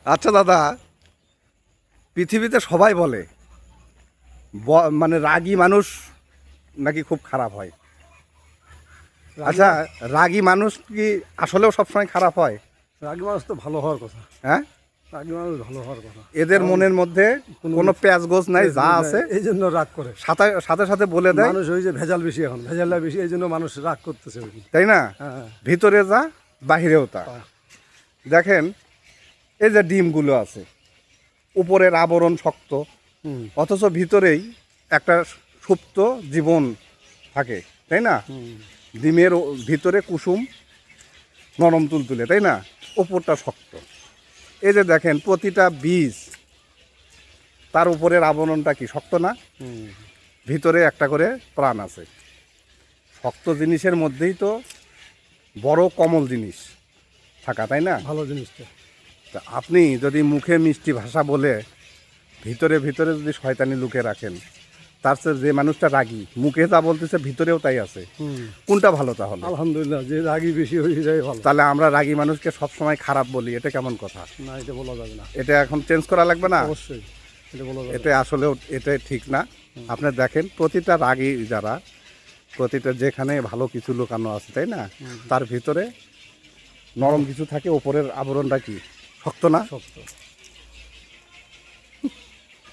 আচ্ছা দাদা, পৃথিবীতে সবাই বলে মানে রাগী মানুষ নাকি খুব খারাপ হয়। আচ্ছা, রাগী মানুষ কি আসলেও সবসময় খারাপ হয়? রাগী মানুষ তো ভালো হওয়ার কথা। হ্যাঁ, রাগী মানুষ ভালো হওয়ার কথা। এদের মনের মধ্যে কোনো প্যাঁচ গোছ নাই, যা আছে এই জন্য রাগ করে। সাথে সাথে সাথে বলে দেয়, মানুষ ওই যে ভেজাল বেশি, এখন ভেজালটা বেশি, এই জন্য মানুষ রাগ করতেছে আর কি। তাই না? হ্যাঁ। ভিতরে যা বাহিরেও তা। হ্যাঁ। দেখেন, এই যে ডিমগুলো আছে, উপরের আবরণ শক্ত, হুম। অথচ ভিতরেই একটা সুপ্ত জীবন থাকে, তাই না? হুম। ডিমের ভিতরে কুসুম নরম তুলতুলে, তাই না? ওপরটা শক্ত। এই যে দেখেন, প্রতিটা বীজ তার উপরের আবরণটা কি শক্ত না? হুম। ভিতরে একটা করে প্রাণ আছে। শক্ত জিনিসের মধ্যেই তো বড় কোমল জিনিস থাকা, তাই না? ভালো জিনিসটা। তা আপনি যদি মুখে মিষ্টি ভাষা বলে ভিতরে ভিতরে যদি শয়তানি লুকে রাখেন, তার চেয়ে যে মানুষটা রাগী মুখে যা বলতেছে ভিতরেও তাই আছে, হুম। কোনটা ভালো তাহলে? আলহামদুলিল্লাহ, যে রাগী বেশি হয়ে যায় ভালো। তাহলে আমরা রাগী মানুষকে সবসময় খারাপ বলি, এটা কেমন কথা? না, এটা বলা যাবে না। এটা এখন চেঞ্জ করা লাগবে না? অবশ্যই এটা বলা যাবে। এটা আসলেও এটা ঠিক না। আপনি দেখেন, প্রতিটা রাগী যারা, প্রতিটা যেখানে ভালো কিছু লুকানো আছে, তাই না? তার ভিতরে নরম কিছু থাকে, ওপরের আবরণটা কি শক্ত না? সত্য।